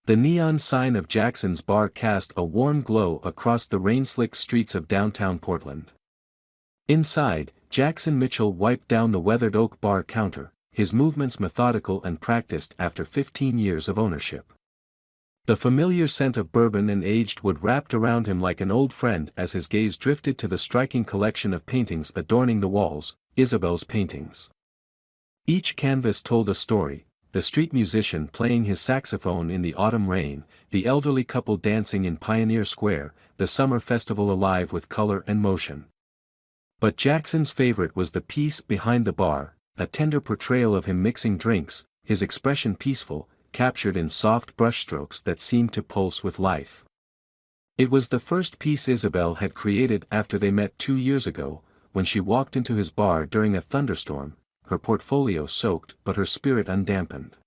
The neon sign of Jackson's bar cast a warm glow across the rain-slick streets of downtown Portland. Inside, Jackson Mitchell wiped down the weathered oak bar counter, his movements methodical and practiced after 15 years of ownership. The familiar scent of bourbon and aged wood wrapped around him like an old friend as his gaze drifted to the striking collection of paintings adorning the walls, Isabel's paintings. Each canvas told a story: the street musician playing his saxophone in the autumn rain, the elderly couple dancing in Pioneer Square, the summer festival alive with color and motion. But Jackson's favorite was the piece behind the bar, a tender portrayal of him mixing drinks, his expression peaceful, captured in soft brushstrokes that seemed to pulse with life. It was the first piece Isabel had created after they met 2 years ago, when she walked into his bar during a thunderstorm, her portfolio soaked but her spirit undampened.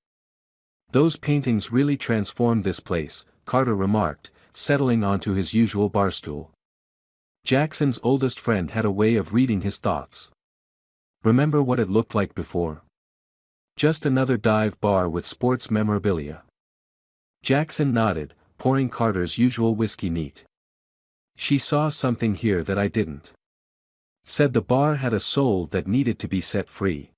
"Those paintings really transformed this place," Carter remarked, settling onto his usual barstool. Jackson's oldest friend had a way of reading his thoughts. "Remember what it looked like before? Just another dive bar with sports memorabilia." Jackson nodded, pouring Carter's usual whiskey neat. "She saw something here that I didn't. Said the bar had a soul that needed to be set free."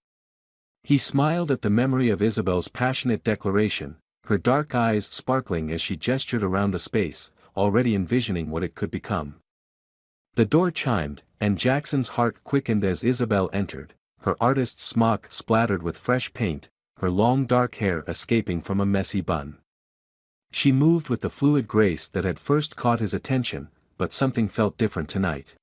He smiled at the memory of Isabel's passionate declaration, her dark eyes sparkling as she gestured around the space, already envisioning what it could become. The door chimed, and Jackson's heart quickened as Isabel entered, her artist's smock splattered with fresh paint, her long dark hair escaping from a messy bun. She moved with the fluid grace that had first caught his attention, but something felt different tonight.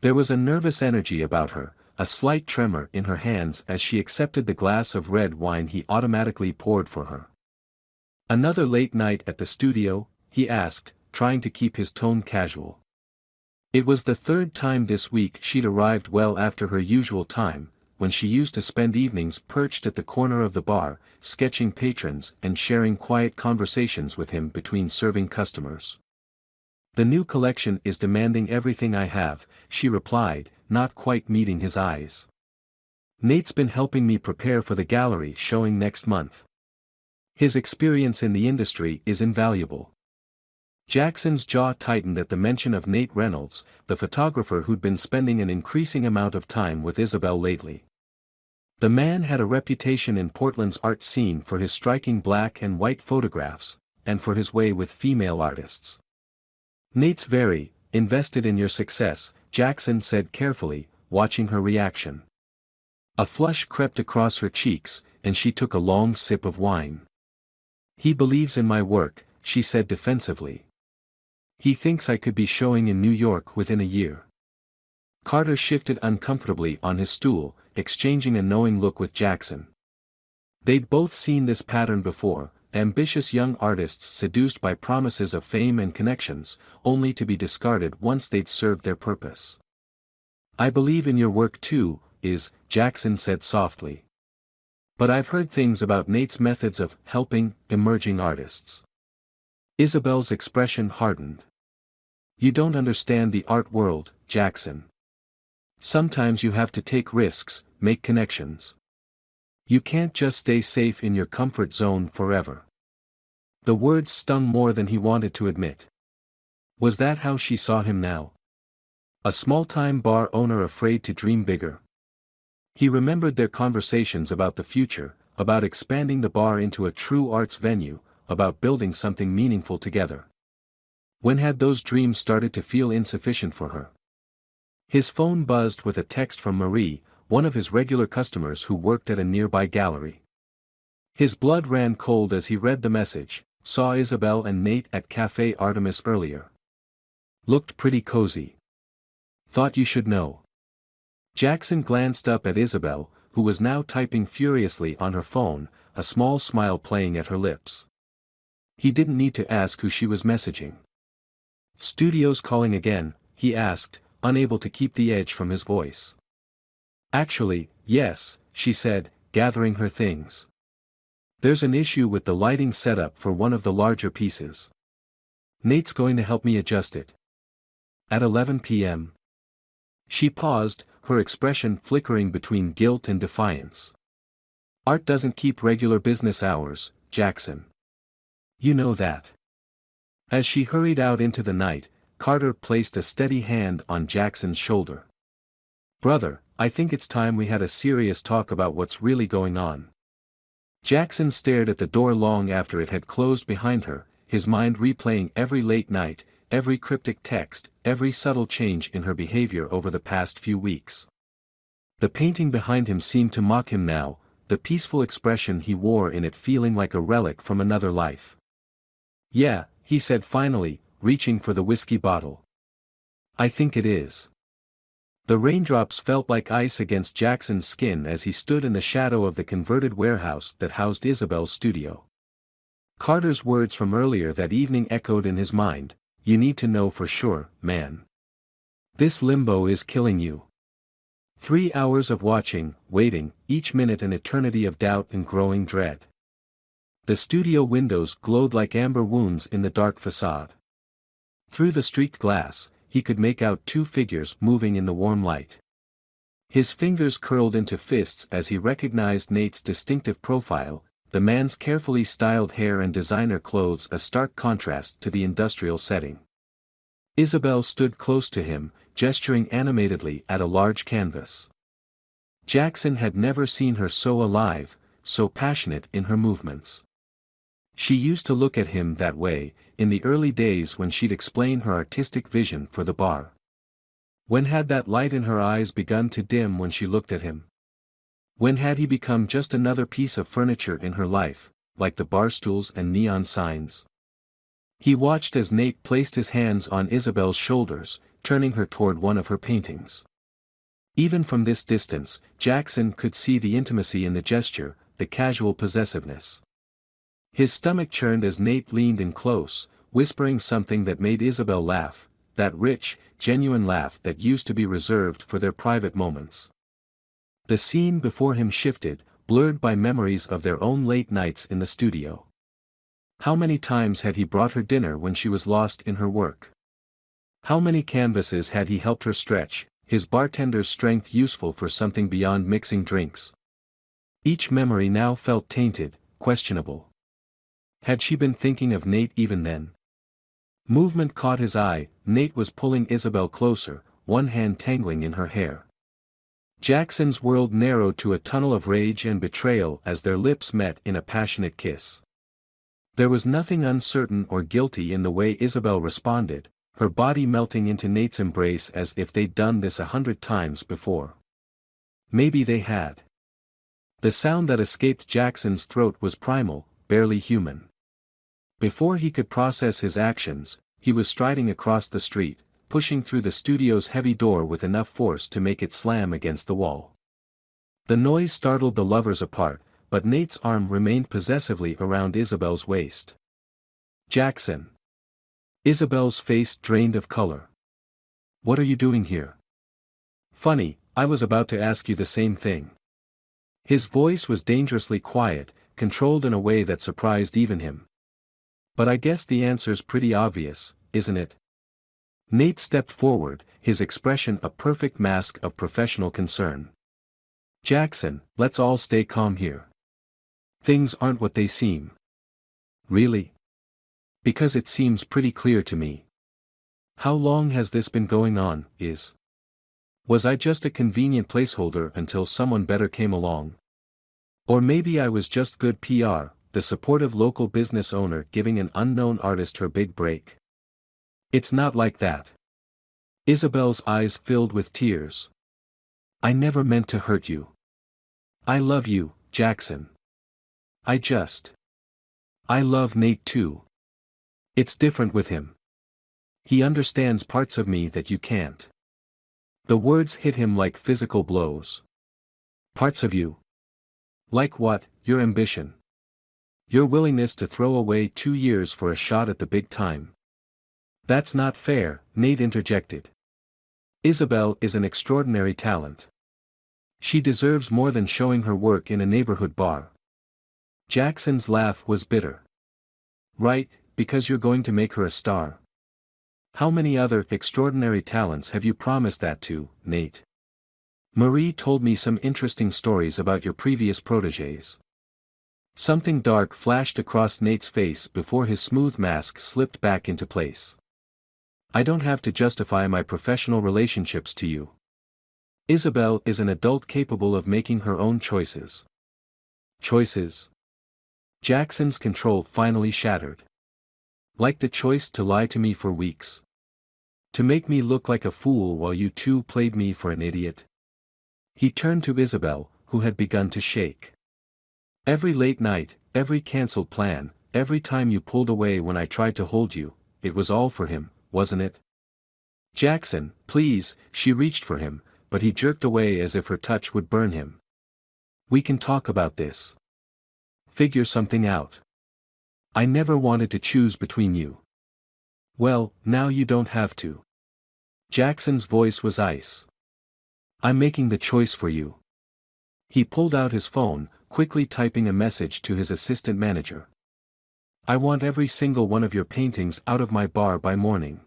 There was a nervous energy about her, a slight tremor in her hands as she accepted the glass of red wine he automatically poured for her. "Another late night at the studio?" he asked, trying to keep his tone casual. It was the third time this week she'd arrived well after her usual time, when she used to spend evenings perched at the corner of the bar, sketching patrons and sharing quiet conversations with him between serving customers. "The new collection is demanding everything I have," she replied, not quite meeting his eyes. "Nate's been helping me prepare for the gallery showing next month. His experience in the industry is invaluable." Jackson's jaw tightened at the mention of Nate Reynolds, the photographer who'd been spending an increasing amount of time with Isabel lately. The man had a reputation in Portland's art scene for his striking black and white photographs, and for his way with female artists. "Nate's very invested in your success," Jackson said carefully, watching her reaction. A flush crept across her cheeks, and she took a long sip of wine. "He believes in my work," she said defensively. "He thinks I could be showing in New York within a year." Carter shifted uncomfortably on his stool, exchanging a knowing look with Jackson. They'd both seen this pattern before: ambitious young artists seduced by promises of fame and connections, only to be discarded once they'd served their purpose. "I believe in your work too, Jackson said softly. "But I've heard things about Nate's methods of helping emerging artists." Isabel's expression hardened. "You don't understand the art world, Jackson. Sometimes you have to take risks, make connections. You can't just stay safe in your comfort zone forever." The words stung more than he wanted to admit. Was that how she saw him now? A small-time bar owner afraid to dream bigger? He remembered their conversations about the future, about expanding the bar into a true arts venue, about building something meaningful together. When had those dreams started to feel insufficient for her? His phone buzzed with a text from Marie, one of his regular customers who worked at a nearby gallery. His blood ran cold as he read the message: "Saw Isabel and Nate at Café Artemis earlier. Looked pretty cozy. Thought you should know." Jackson glanced up at Isabel, who was now typing furiously on her phone, a small smile playing at her lips. He didn't need to ask who she was messaging. "Studio's calling again?" he asked, unable to keep the edge from his voice. "Actually, yes," she said, gathering her things. "There's an issue with the lighting setup for one of the larger pieces. Nate's going to help me adjust it. At 11 p.m. She paused, her expression flickering between guilt and defiance. "Art doesn't keep regular business hours, Jackson. You know that. As she hurried out into the night, Carter placed a steady hand on Jackson's shoulder. Brother, I think it's time we had a serious talk about what's really going on. Jackson stared at the door long after it had closed behind her, his mind replaying every late night, every cryptic text, every subtle change in her behavior over the past few weeks. The painting behind him seemed to mock him now, the peaceful expression he wore in it feeling like a relic from another life. Yeah, he said finally, reaching for the whiskey bottle. I think it is. The raindrops felt like ice against Jackson's skin as he stood in the shadow of the converted warehouse that housed Isabel's studio. Carter's words from earlier that evening echoed in his mind, "You need to know for sure, man. This limbo is killing you." 3 hours of watching, waiting, each minute an eternity of doubt and growing dread. The studio windows glowed like amber wounds in the dark facade. Through the streaked glass, he could make out two figures moving in the warm light. His fingers curled into fists as he recognized Nate's distinctive profile, the man's carefully styled hair and designer clothes a stark contrast to the industrial setting. Isabel stood close to him, gesturing animatedly at a large canvas. Jackson had never seen her so alive, so passionate in her movements. She used to look at him that way, in the early days when she'd explain her artistic vision for the bar. When had that light in her eyes begun to dim when she looked at him? When had he become just another piece of furniture in her life, like the bar stools and neon signs? He watched as Nate placed his hands on Isabel's shoulders, turning her toward one of her paintings. Even from this distance, Jackson could see the intimacy in the gesture, the casual possessiveness. His stomach churned as Nate leaned in close, whispering something that made Isabel laugh, that rich, genuine laugh that used to be reserved for their private moments. The scene before him shifted, blurred by memories of their own late nights in the studio. How many times had he brought her dinner when she was lost in her work? How many canvases had he helped her stretch, his bartender's strength useful for something beyond mixing drinks? Each memory now felt tainted, questionable. Had she been thinking of Nate even then? Movement caught his eye. Nate was pulling Isabel closer, one hand tangling in her hair. Jackson's world narrowed to a tunnel of rage and betrayal as their lips met in a passionate kiss. There was nothing uncertain or guilty in the way Isabel responded, her body melting into Nate's embrace as if they'd done this 100 times before. Maybe they had. The sound that escaped Jackson's throat was primal, barely human. Before he could process his actions, he was striding across the street, pushing through the studio's heavy door with enough force to make it slam against the wall. The noise startled the lovers apart, but Nate's arm remained possessively around Isabel's waist. Jackson. Isabel's face drained of color. What are you doing here? Funny, I was about to ask you the same thing. His voice was dangerously quiet, controlled in a way that surprised even him. But I guess the answer's pretty obvious, isn't it? Nate stepped forward, his expression a perfect mask of professional concern. Jackson, let's all stay calm here. Things aren't what they seem. Really? Because it seems pretty clear to me. How long has this been going on, Was I just a convenient placeholder until someone better came along? Or maybe I was just good PR, the supportive local business owner giving an unknown artist her big break? It's not like that. Isabel's eyes filled with tears. I never meant to hurt you. I love you, Jackson. I love Nate too. It's different with him. He understands parts of me that you can't. The words hit him like physical blows. Parts of you? Like what? Your ambition. Your willingness to throw away 2 years for a shot at the big time. That's not fair, Nate interjected. Isabel is an extraordinary talent. She deserves more than showing her work in a neighborhood bar. Jackson's laugh was bitter. Right, because you're going to make her a star. How many other extraordinary talents have you promised that to, Nate? Marie told me some interesting stories about your previous protégés. Something dark flashed across Nate's face before his smooth mask slipped back into place. I don't have to justify my professional relationships to you. Isabel is an adult capable of making her own choices. Choices? Jackson's control finally shattered. Like the choice to lie to me for weeks. To make me look like a fool while you two played me for an idiot. He turned to Isabel, who had begun to shake. Every late night, every cancelled plan, every time you pulled away when I tried to hold you, it was all for him, wasn't it? Jackson, please, she reached for him, but he jerked away as if her touch would burn him. We can talk about this. Figure something out. I never wanted to choose between you. Well, now you don't have to. Jackson's voice was ice. I'm making the choice for you. He pulled out his phone, quickly typing a message to his assistant manager. I want every single one of your paintings out of my bar by morning.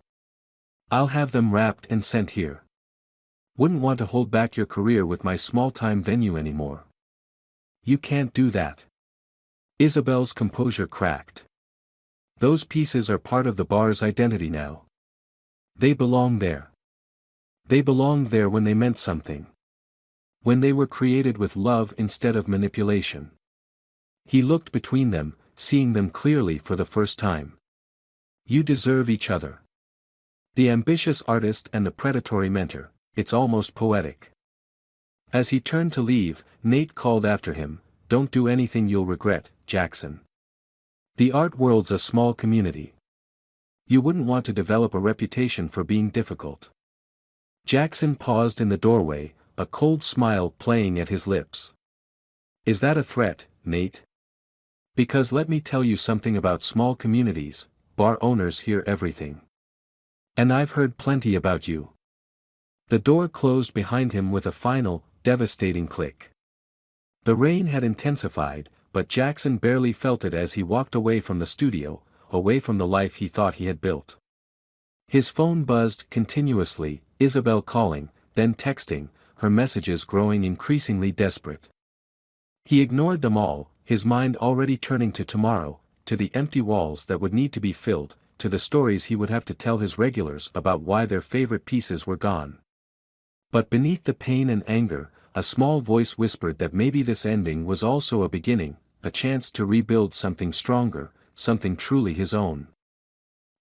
I'll have them wrapped and sent here. Wouldn't want to hold back your career with my small-time venue anymore. You can't do that. Isabel's composure cracked. Those pieces are part of the bar's identity now. They belong there. They belonged there when they meant something. When they were created with love instead of manipulation. He looked between them, seeing them clearly for the first time. You deserve each other. The ambitious artist and the predatory mentor, it's almost poetic. As he turned to leave, Nate called after him, don't do anything you'll regret, Jackson. The art world's a small community. You wouldn't want to develop a reputation for being difficult. Jackson paused in the doorway, a cold smile playing at his lips. Is that a threat, Nate? Because let me tell you something about small communities, bar owners hear everything. And I've heard plenty about you. The door closed behind him with a final, devastating click. The rain had intensified, but Jackson barely felt it as he walked away from the studio, away from the life he thought he had built. His phone buzzed continuously, Isabel calling, then texting, her messages growing increasingly desperate. He ignored them all, his mind already turning to tomorrow, to the empty walls that would need to be filled, to the stories he would have to tell his regulars about why their favorite pieces were gone. But beneath the pain and anger, a small voice whispered that maybe this ending was also a beginning, a chance to rebuild something stronger, something truly his own.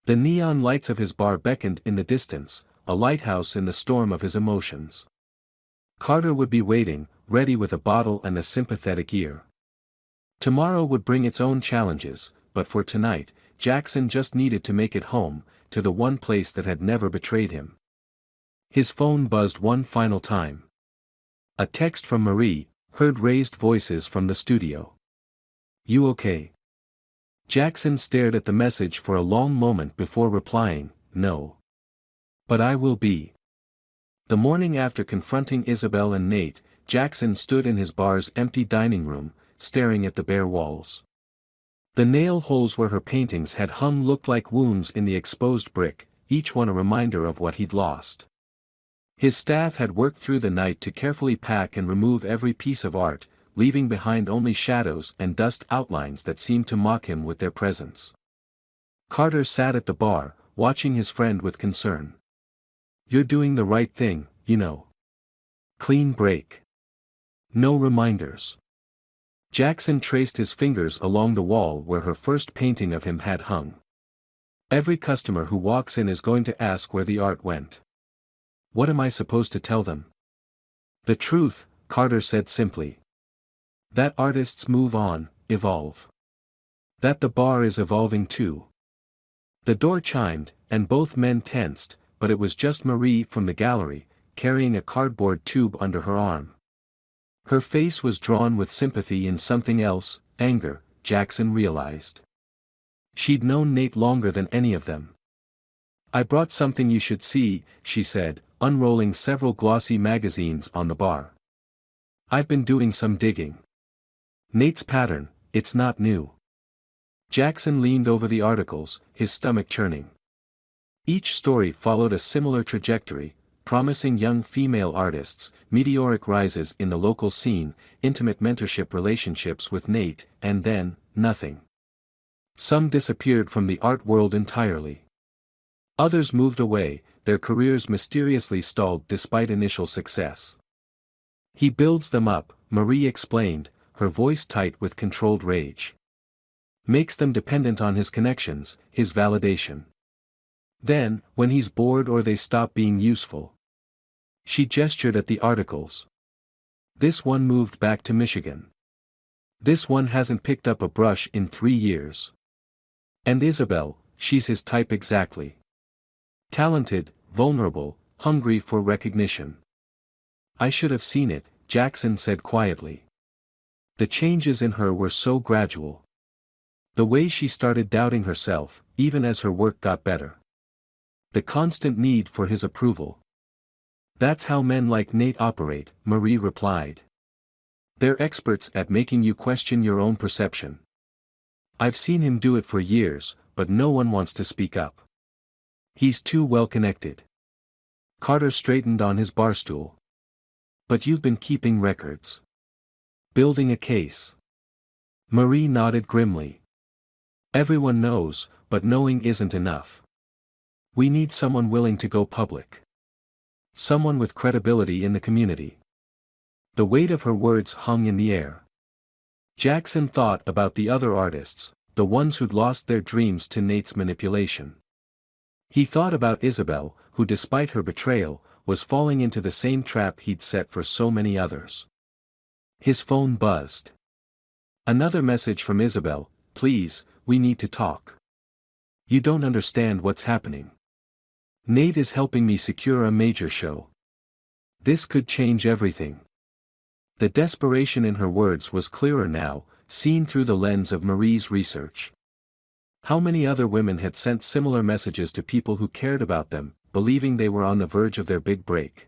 The neon lights of his bar beckoned in the distance, a lighthouse in the storm of his emotions. Carter would be waiting, ready with a bottle and a sympathetic ear. Tomorrow would bring its own challenges, but for tonight, Jackson just needed to make it home, to the one place that had never betrayed him. His phone buzzed one final time. A text from Marie, heard raised voices from the studio. You okay? Jackson stared at the message for a long moment before replying, no. But I will be. The morning after confronting Isabel and Nate, Jackson stood in his bar's empty dining room, staring at the bare walls. The nail holes where her paintings had hung looked like wounds in the exposed brick, each one a reminder of what he'd lost. His staff had worked through the night to carefully pack and remove every piece of art, leaving behind only shadows and dust outlines that seemed to mock him with their presence. Carter sat at the bar, watching his friend with concern. You're doing the right thing, you know. Clean break. No reminders. Jackson traced his fingers along the wall where her first painting of him had hung. Every customer who walks in is going to ask where the art went. What am I supposed to tell them? The truth, Carter said simply. That artists move on, evolve. That the bar is evolving too. The door chimed, and both men tensed, but it was just Marie from the gallery, carrying a cardboard tube under her arm. Her face was drawn with sympathy in something else, anger, Jackson realized. She'd known Nate longer than any of them. I brought something you should see, she said, unrolling several glossy magazines on the bar. I've been doing some digging. Nate's pattern, it's not new. Jackson leaned over the articles, his stomach churning. Each story followed a similar trajectory, promising young female artists, meteoric rises in the local scene, intimate mentorship relationships with Nate, and then, nothing. Some disappeared from the art world entirely. Others moved away, their careers mysteriously stalled despite initial success. He builds them up, Marie explained, her voice tight with controlled rage. Makes them dependent on his connections, his validation. Then, when he's bored or they stop being useful. She gestured at the articles. This one moved back to Michigan. This one hasn't picked up a brush in 3 years. And Isabel, she's his type exactly. Talented, vulnerable, hungry for recognition. I should have seen it, Jackson said quietly. The changes in her were so gradual. The way she started doubting herself, even as her work got better. The constant need for his approval. That's how men like Nate operate, Marie replied. They're experts at making you question your own perception. I've seen him do it for years, but no one wants to speak up. He's too well connected. Carter straightened on his barstool. But you've been keeping records. Building a case. Marie nodded grimly. Everyone knows, but knowing isn't enough. We need someone willing to go public. Someone with credibility in the community. The weight of her words hung in the air. Jackson thought about the other artists, the ones who'd lost their dreams to Nate's manipulation. He thought about Isabel, who despite her betrayal, was falling into the same trap he'd set for so many others. His phone buzzed. Another message from Isabel, please, we need to talk. You don't understand what's happening. Nate is helping me secure a major show. This could change everything. The desperation in her words was clearer now, seen through the lens of Marie's research. How many other women had sent similar messages to people who cared about them, believing they were on the verge of their big break?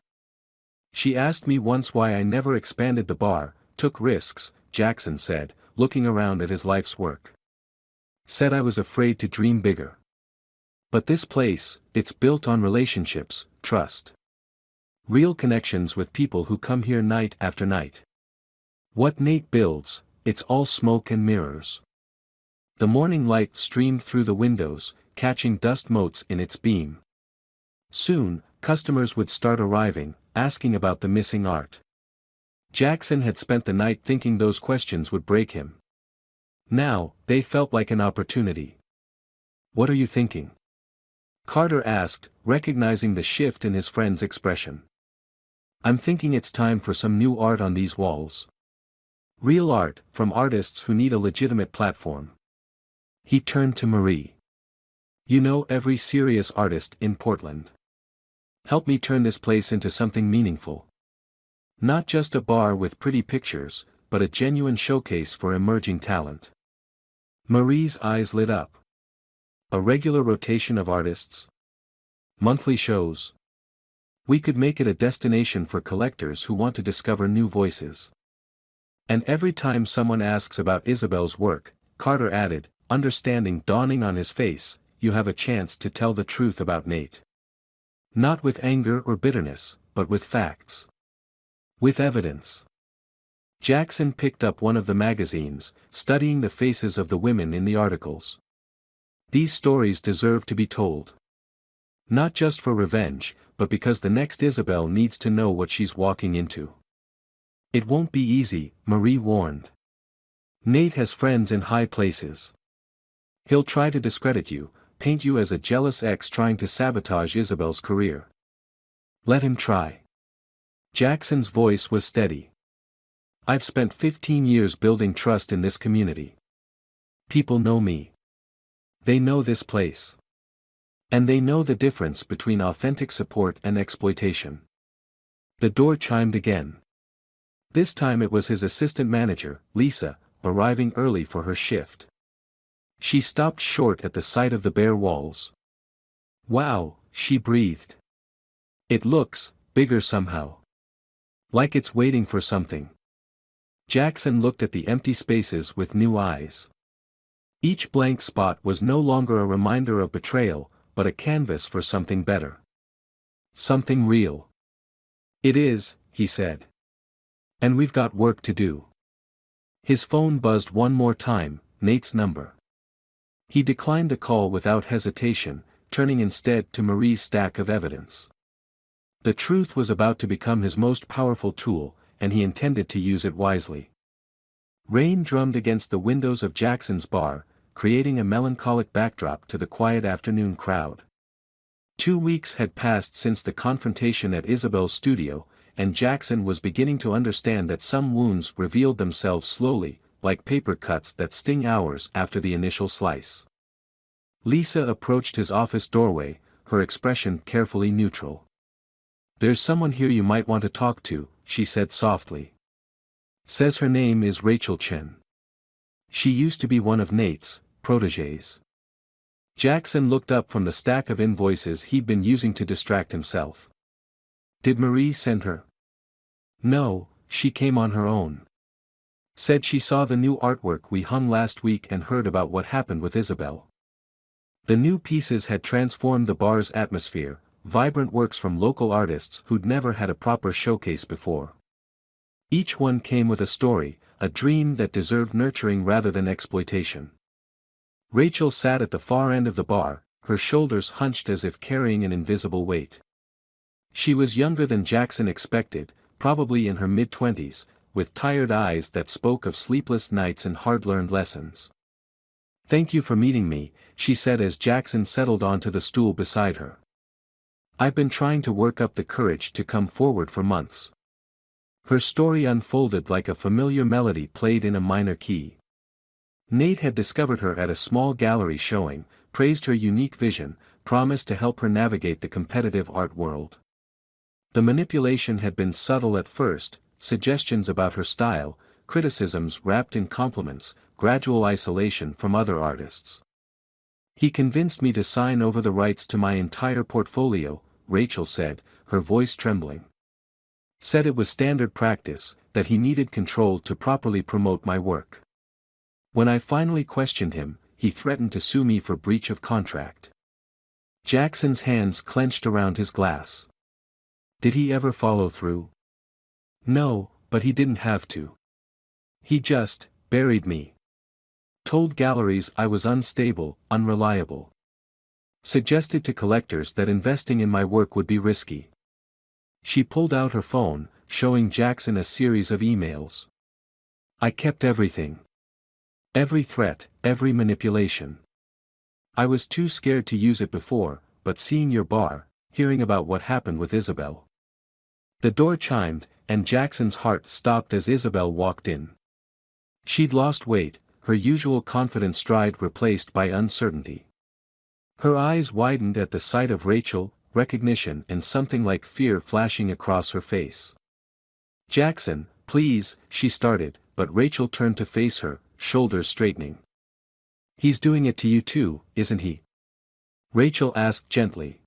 She asked me once why I never expanded the bar, took risks, Jackson said, looking around at his life's work. Said I was afraid to dream bigger. But this place, it's built on relationships, trust. Real connections with people who come here night after night. What Nate builds, it's all smoke and mirrors. The morning light streamed through the windows, catching dust motes in its beam. Soon, customers would start arriving, asking about the missing art. Jackson had spent the night thinking those questions would break him. Now, they felt like an opportunity. What are you thinking? Carter asked, recognizing the shift in his friend's expression. I'm thinking it's time for some new art on these walls. Real art, from artists who need a legitimate platform. He turned to Marie. You know every serious artist in Portland. Help me turn this place into something meaningful. Not just a bar with pretty pictures, but a genuine showcase for emerging talent. Marie's eyes lit up. A regular rotation of artists? Monthly shows? We could make it a destination for collectors who want to discover new voices. And every time someone asks about Isabel's work, Carter added, understanding dawning on his face, you have a chance to tell the truth about Nate. Not with anger or bitterness, but with facts. With evidence. Jackson picked up one of the magazines, studying the faces of the women in the articles. These stories deserve to be told. Not just for revenge, but because the next Isabel needs to know what she's walking into. It won't be easy, Marie warned. Nate has friends in high places. He'll try to discredit you, paint you as a jealous ex trying to sabotage Isabel's career. Let him try. Jackson's voice was steady. I've spent 15 years building trust in this community. People know me. They know this place. And they know the difference between authentic support and exploitation. The door chimed again. This time it was his assistant manager, Lisa, arriving early for her shift. She stopped short at the sight of the bare walls. Wow, she breathed. It looks bigger somehow. Like it's waiting for something. Jackson looked at the empty spaces with new eyes. Each blank spot was no longer a reminder of betrayal, but a canvas for something better. Something real. It is, he said. And we've got work to do. His phone buzzed one more time, Nate's number. He declined the call without hesitation, turning instead to Marie's stack of evidence. The truth was about to become his most powerful tool, and he intended to use it wisely. Rain drummed against the windows of Jackson's bar, creating a melancholic backdrop to the quiet afternoon crowd. 2 weeks had passed since the confrontation at Isabel's studio, and Jackson was beginning to understand that some wounds revealed themselves slowly, like paper cuts that sting hours after the initial slice. Lisa approached his office doorway, her expression carefully neutral. "There's someone here you might want to talk to," she said softly. "Says her name is Rachel Chen. She used to be one of Nate's protégés." Jackson looked up from the stack of invoices he'd been using to distract himself. "Did Marie send her?" "No, she came on her own. Said she saw the new artwork we hung last week and heard about what happened with Isabel." The new pieces had transformed the bar's atmosphere, vibrant works from local artists who'd never had a proper showcase before. Each one came with a story, a dream that deserved nurturing rather than exploitation. Rachel sat at the far end of the bar, her shoulders hunched as if carrying an invisible weight. She was younger than Jackson expected, probably in her mid-20s, with tired eyes that spoke of sleepless nights and hard-learned lessons. "Thank you for meeting me," she said as Jackson settled onto the stool beside her. "I've been trying to work up the courage to come forward for months." Her story unfolded like a familiar melody played in a minor key. Nate had discovered her at a small gallery showing, praised her unique vision, promised to help her navigate the competitive art world. The manipulation had been subtle at first, suggestions about her style, criticisms wrapped in compliments, gradual isolation from other artists. "He convinced me to sign over the rights to my entire portfolio," Rachel said, her voice trembling. "Said it was standard practice, that he needed control to properly promote my work. When I finally questioned him, he threatened to sue me for breach of contract." Jackson's hands clenched around his glass. "Did he ever follow through?" "No, but he didn't have to. He just buried me. Told galleries I was unstable, unreliable. Suggested to collectors that investing in my work would be risky." She pulled out her phone, showing Jackson a series of emails. "I kept everything. Every threat, every manipulation. I was too scared to use it before, but seeing your bar, hearing about what happened with Isabel." The door chimed, and Jackson's heart stopped as Isabel walked in. She'd lost weight, her usual confident stride replaced by uncertainty. Her eyes widened at the sight of Rachel, recognition and something like fear flashing across her face. "Jackson, please," she started, but Rachel turned to face her, shoulders straightening. "He's doing it to you too, isn't he?" Rachel asked gently.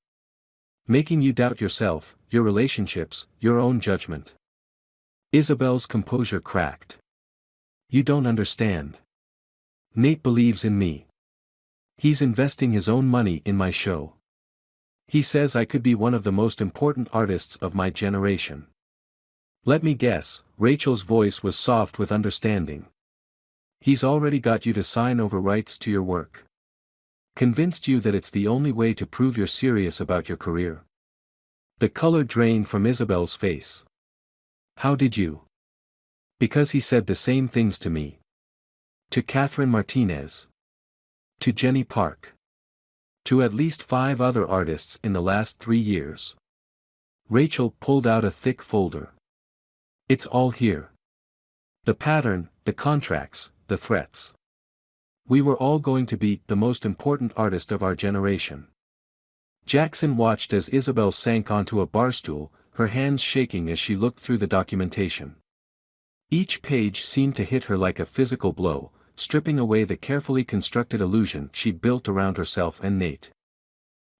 "Making you doubt yourself, your relationships, your own judgment." Isabel's composure cracked. "You don't understand. Nate believes in me. He's investing his own money in my show. He says I could be one of the most important artists of my generation." "Let me guess," Rachel's voice was soft with understanding. "He's already got you to sign over rights to your work. Convinced you that it's the only way to prove you're serious about your career." The color drained from Isabel's face. "How did you?" "Because he said the same things to me. To Catherine Martinez. To Jenny Park. To at least 5 other artists in the last 3 years." Rachel pulled out a thick folder. "It's all here. The pattern, the contracts, the threats. We were all going to be the most important artist of our generation." Jackson watched as Isabel sank onto a barstool, her hands shaking as she looked through the documentation. Each page seemed to hit her like a physical blow, stripping away the carefully constructed illusion she'd built around herself and Nate.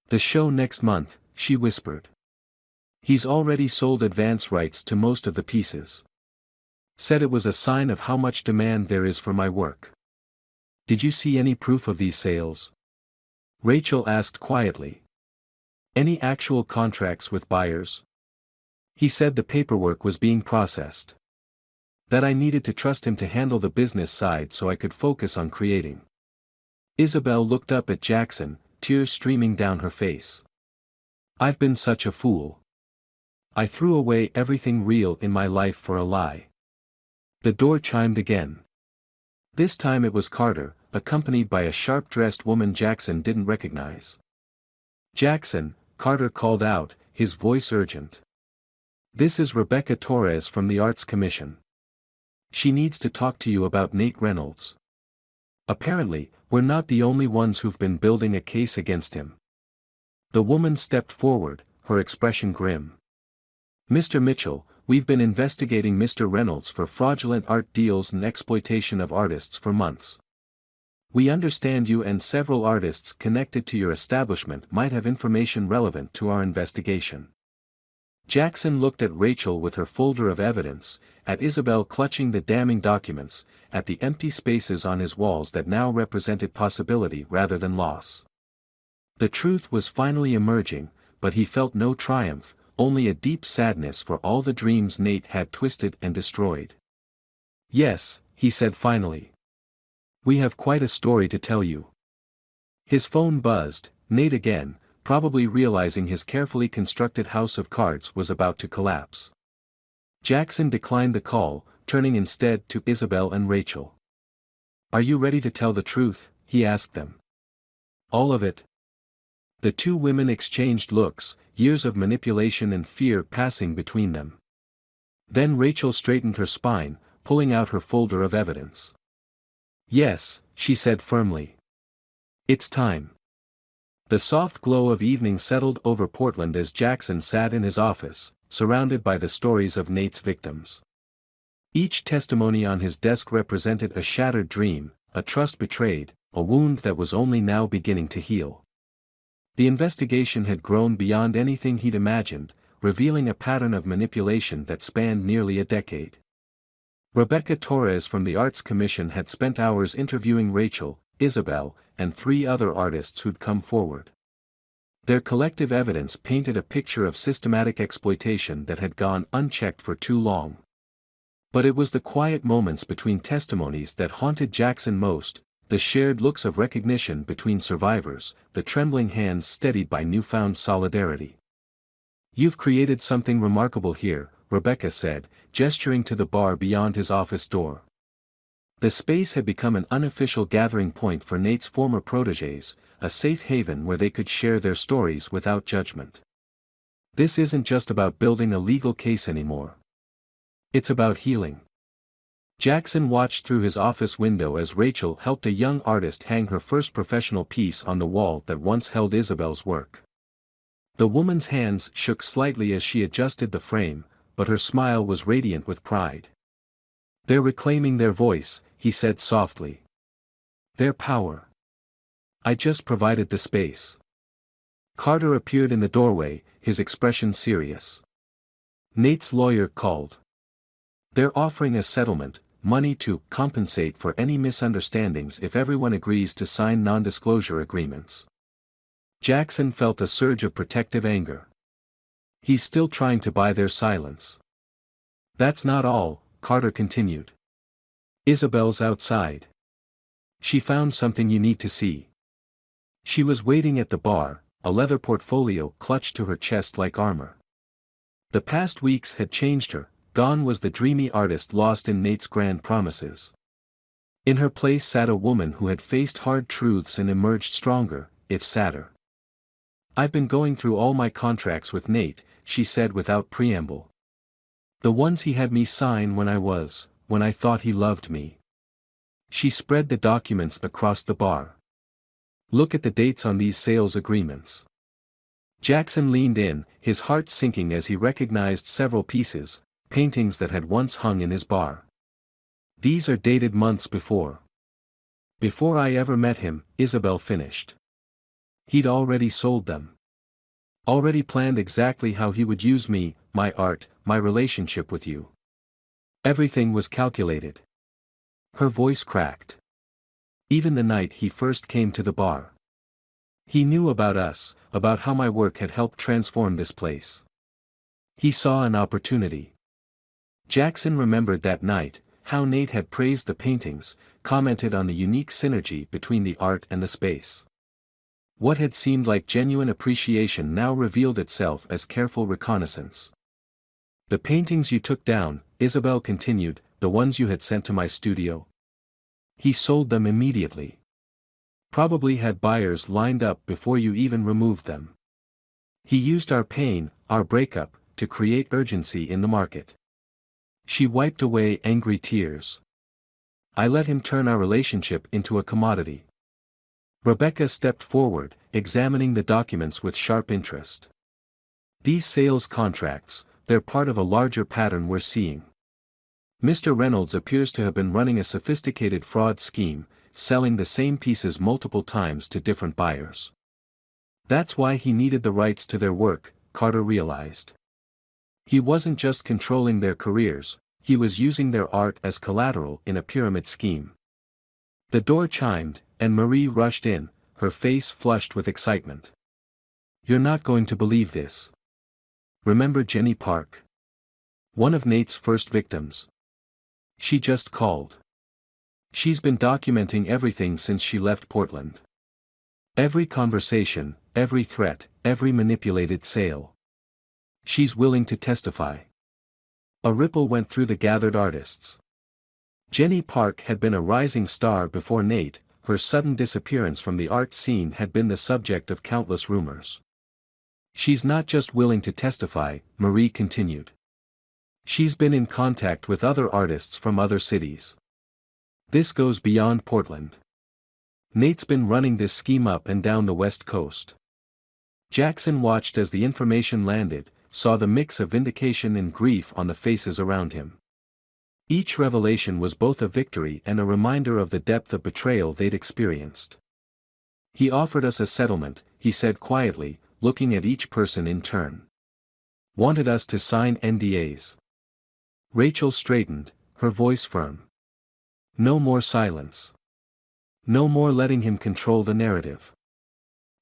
"The show next month," she whispered. "He's already sold advance rights to most of the pieces. Said it was a sign of how much demand there is for my work." "Did you see any proof of these sales?" Rachel asked quietly. Any actual contracts with buyers? He said the paperwork was being processed. That I needed to trust him to handle the business side so I could focus on creating. Isabel looked up at Jackson, tears streaming down her face. I've been such a fool. I threw away everything real in my life for a lie. The door chimed again. This time it was Carter, accompanied by a sharp-dressed woman Jackson didn't recognize. Jackson, Carter called out, his voice urgent. This is Rebecca Torres from the Arts Commission. She needs to talk to you about Nate Reynolds. Apparently, we're not the only ones who've been building a case against him. The woman stepped forward, her expression grim. Mr. Mitchell, we've been investigating Mr. Reynolds for fraudulent art deals and exploitation of artists for months. We understand you and several artists connected to your establishment might have information relevant to our investigation. Jackson looked at Rachel with her folder of evidence, at Isabel clutching the damning documents, at the empty spaces on his walls that now represented possibility rather than loss. The truth was finally emerging, but he felt no triumph, only a deep sadness for all the dreams Nate had twisted and destroyed. Yes, he said finally. We have quite a story to tell you. His phone buzzed, Nate again, probably realizing his carefully constructed house of cards was about to collapse. Jackson declined the call, turning instead to Isabel and Rachel. Are you ready to tell the truth? He asked them. All of it? The two women exchanged looks, years of manipulation and fear passing between them. Then Rachel straightened her spine, pulling out her folder of evidence. Yes, she said firmly. It's time. The soft glow of evening settled over Portland as Jackson sat in his office, surrounded by the stories of Nate's victims. Each testimony on his desk represented a shattered dream, a trust betrayed, a wound that was only now beginning to heal. The investigation had grown beyond anything he'd imagined, revealing a pattern of manipulation that spanned nearly a decade. Rebecca Torres from the Arts Commission had spent hours interviewing Rachel, Isabel, and 3 other artists who'd come forward. Their collective evidence painted a picture of systematic exploitation that had gone unchecked for too long. But it was the quiet moments between testimonies that haunted Jackson most, the shared looks of recognition between survivors, the trembling hands steadied by newfound solidarity. You've created something remarkable here, Rebecca said, gesturing to the bar beyond his office door. The space had become an unofficial gathering point for Nate's former protégés, a safe haven where they could share their stories without judgment. This isn't just about building a legal case anymore. It's about healing. Jackson watched through his office window as Rachel helped a young artist hang her first professional piece on the wall that once held Isabel's work. The woman's hands shook slightly as she adjusted the frame, but her smile was radiant with pride. They're reclaiming their voice, he said softly. Their power. I just provided the space. Carter appeared in the doorway, his expression serious. Nate's lawyer called. They're offering a settlement, money to compensate for any misunderstandings if everyone agrees to sign non-disclosure agreements. Jackson felt a surge of protective anger. He's still trying to buy their silence. That's not all, Carter continued. Isabel's outside. She found something you need to see. She was waiting at the bar, a leather portfolio clutched to her chest like armor. The past weeks had changed her. Gone was the dreamy artist lost in Nate's grand promises. In her place sat a woman who had faced hard truths and emerged stronger, if sadder. I've been going through all my contracts with Nate, she said without preamble. The ones he had me sign when I thought he loved me. She spread the documents across the bar. Look at the dates on these sales agreements. Jackson leaned in, his heart sinking as he recognized several pieces, paintings that had once hung in his bar. These are dated months before. Before I ever met him, Isabel finished. He'd already sold them. Already planned exactly how he would use me, my art, my relationship with you. Everything was calculated. Her voice cracked. Even the night he first came to the bar. He knew about us, about how my work had helped transform this place. He saw an opportunity. Jackson remembered that night, how Nate had praised the paintings, commented on the unique synergy between the art and the space. What had seemed like genuine appreciation now revealed itself as careful reconnaissance. The paintings you took down, Isabel continued, the ones you had sent to my studio. He sold them immediately. Probably had buyers lined up before you even removed them. He used our pain, our breakup, to create urgency in the market. She wiped away angry tears. I let him turn our relationship into a commodity. Rebecca stepped forward, examining the documents with sharp interest. These sales contracts, they're part of a larger pattern we're seeing. Mr. Reynolds appears to have been running a sophisticated fraud scheme, selling the same pieces multiple times to different buyers. That's why he needed the rights to their work, Carter realized. He wasn't just controlling their careers, he was using their art as collateral in a pyramid scheme. The door chimed, and Marie rushed in, her face flushed with excitement. You're not going to believe this. Remember Jenny Park? One of Nate's first victims. She just called. She's been documenting everything since she left Portland. Every conversation, every threat, every manipulated sale. She's willing to testify. A ripple went through the gathered artists. Jenny Park had been a rising star before Nate, her sudden disappearance from the art scene had been the subject of countless rumors. She's not just willing to testify, Marie continued. She's been in contact with other artists from other cities. This goes beyond Portland. Nate's been running this scheme up and down the West Coast. Jackson watched as the information landed, saw the mix of vindication and grief on the faces around him. Each revelation was both a victory and a reminder of the depth of betrayal they'd experienced. He offered us a settlement, he said quietly, looking at each person in turn. Wanted us to sign NDAs. Rachel straightened, her voice firm. No more silence. No more letting him control the narrative.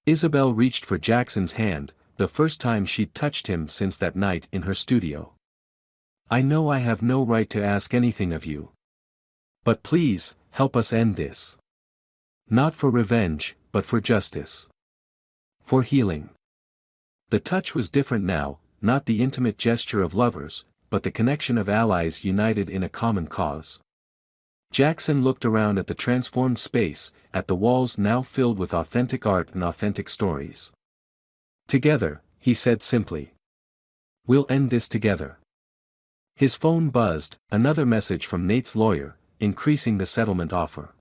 Isabel reached for Jackson's hand, the first time she'd touched him since that night in her studio. I know I have no right to ask anything of you. But please, help us end this. Not for revenge, but for justice. For healing. The touch was different now, not the intimate gesture of lovers, but the connection of allies united in a common cause. Jackson looked around at the transformed space, at the walls now filled with authentic art and authentic stories. Together, he said simply. We'll end this together. His phone buzzed, another message from Nate's lawyer, increasing the settlement offer.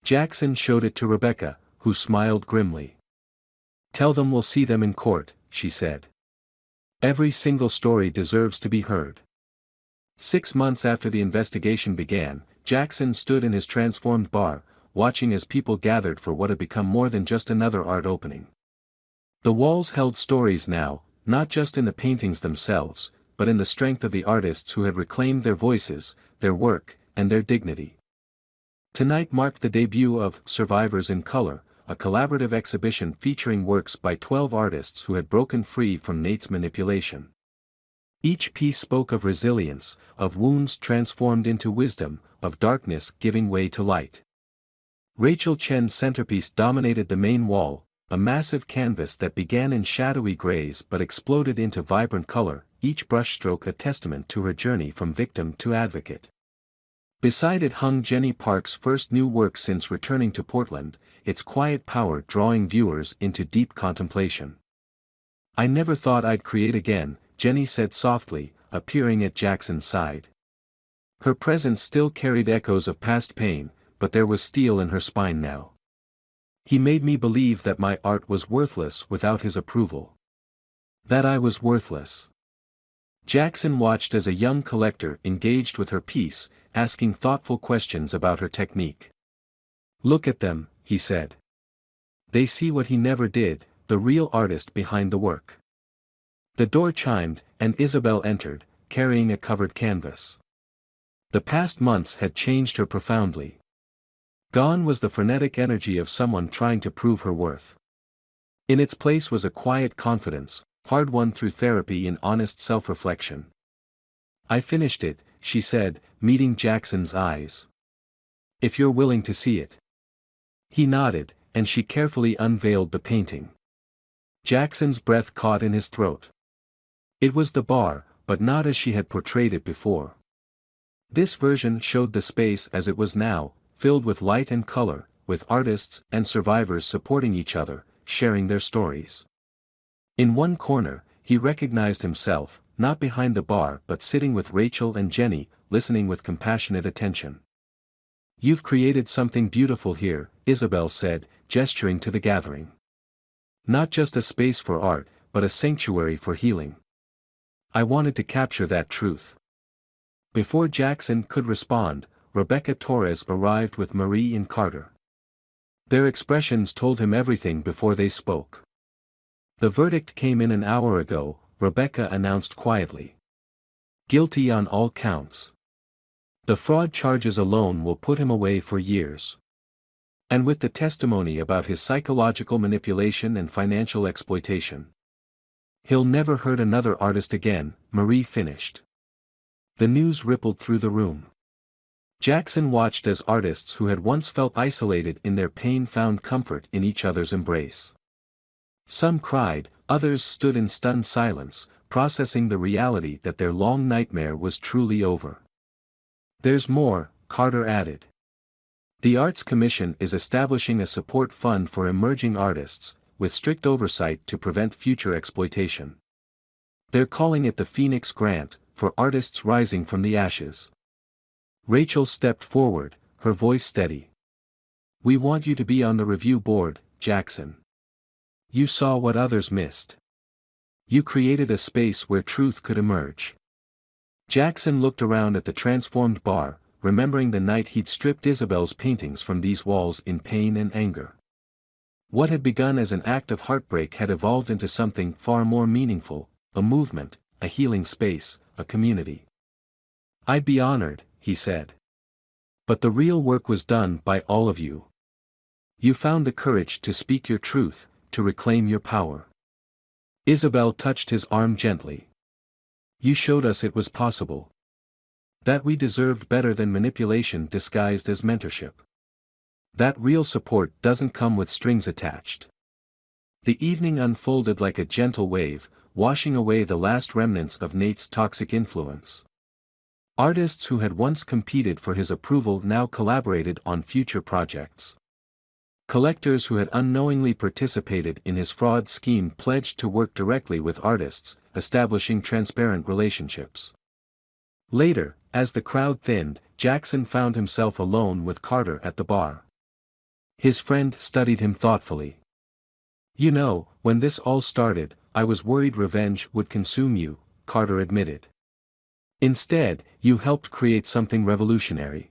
Jackson showed it to Rebecca, who smiled grimly. Tell them we'll see them in court, she said. Every single story deserves to be heard. 6 months after the investigation began, Jackson stood in his transformed bar, watching as people gathered for what had become more than just another art opening. The walls held stories now, not just in the paintings themselves, but in the strength of the artists who had reclaimed their voices, their work, and their dignity. Tonight marked the debut of Survivors in Color, a collaborative exhibition featuring works by 12 artists who had broken free from Nate's manipulation. Each piece spoke of resilience, of wounds transformed into wisdom, of darkness giving way to light. Rachel Chen's centerpiece dominated the main wall, a massive canvas that began in shadowy grays but exploded into vibrant color, each brushstroke a testament to her journey from victim to advocate. Beside it hung Jenny Park's first new work since returning to Portland, its quiet power drawing viewers into deep contemplation. I never thought I'd create again, Jenny said softly, appearing at Jackson's side. Her presence still carried echoes of past pain, but there was steel in her spine now. He made me believe that my art was worthless without his approval. That I was worthless. Jackson watched as a young collector engaged with her piece, asking thoughtful questions about her technique. Look at them, he said. They see what he never did, the real artist behind the work. The door chimed, and Isabel entered, carrying a covered canvas. The past months had changed her profoundly. Gone was the frenetic energy of someone trying to prove her worth. In its place was a quiet confidence, hard-won through therapy and honest self-reflection. "I finished it," she said, meeting Jackson's eyes. "If you're willing to see it." He nodded, and she carefully unveiled the painting. Jackson's breath caught in his throat. It was the bar, but not as she had portrayed it before. This version showed the space as it was now, filled with light and color, with artists and survivors supporting each other, sharing their stories. In one corner, he recognized himself, not behind the bar but sitting with Rachel and Jenny, listening with compassionate attention. "You've created something beautiful here," Isabel said, gesturing to the gathering. "Not just a space for art, but a sanctuary for healing." I wanted to capture that truth. Before Jackson could respond, Rebecca Torres arrived with Marie and Carter. Their expressions told him everything before they spoke. "The verdict came in an hour ago," Rebecca announced quietly. "Guilty on all counts. The fraud charges alone will put him away for years. And with the testimony about his psychological manipulation and financial exploitation. He'll never hurt another artist again," Marie finished. The news rippled through the room. Jackson watched as artists who had once felt isolated in their pain found comfort in each other's embrace. Some cried, others stood in stunned silence, processing the reality that their long nightmare was truly over. "There's more," Carter added. "The Arts Commission is establishing a support fund for emerging artists, with strict oversight to prevent future exploitation. They're calling it the Phoenix Grant, for artists rising from the ashes." Rachel stepped forward, her voice steady. "We want you to be on the review board, Jackson. You saw what others missed. You created a space where truth could emerge." Jackson looked around at the transformed bar, remembering the night he'd stripped Isabel's paintings from these walls in pain and anger. What had begun as an act of heartbreak had evolved into something far more meaningful, a movement, a healing space, a community. "I'd be honored," he said. "But the real work was done by all of you. You found the courage to speak your truth, to reclaim your power." Isabel touched his arm gently. "You showed us it was possible. That we deserved better than manipulation disguised as mentorship. That real support doesn't come with strings attached." The evening unfolded like a gentle wave, washing away the last remnants of Nate's toxic influence. Artists who had once competed for his approval now collaborated on future projects. Collectors who had unknowingly participated in his fraud scheme pledged to work directly with artists, establishing transparent relationships. Later, as the crowd thinned, Jackson found himself alone with Carter at the bar. His friend studied him thoughtfully. "You know, when this all started, I was worried revenge would consume you," Carter admitted. "Instead, you helped create something revolutionary."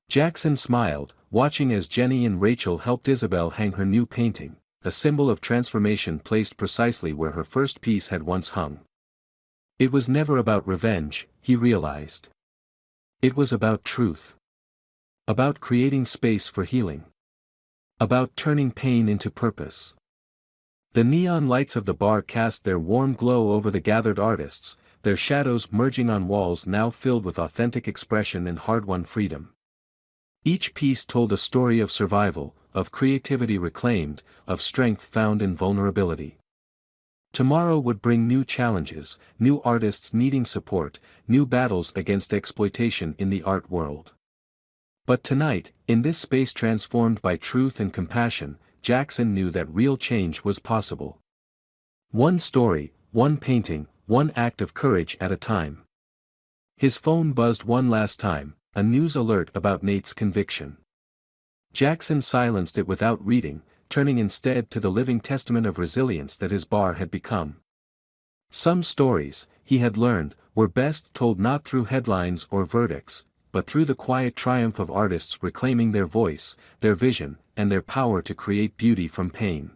Jackson smiled, watching as Jenny and Rachel helped Isabel hang her new painting, a symbol of transformation placed precisely where her first piece had once hung. It was never about revenge, he realized. It was about truth. About creating space for healing. About turning pain into purpose. The neon lights of the bar cast their warm glow over the gathered artists, their shadows merging on walls now filled with authentic expression and hard-won freedom. Each piece told a story of survival, of creativity reclaimed, of strength found in vulnerability. Tomorrow would bring new challenges, new artists needing support, new battles against exploitation in the art world. But tonight, in this space transformed by truth and compassion, Jackson knew that real change was possible. One story, one painting, one act of courage at a time. His phone buzzed one last time, a news alert about Nate's conviction. Jackson silenced it without reading, turning instead to the living testament of resilience that his bar had become. Some stories, he had learned, were best told not through headlines or verdicts, but through the quiet triumph of artists reclaiming their voice, their vision, and their power to create beauty from pain.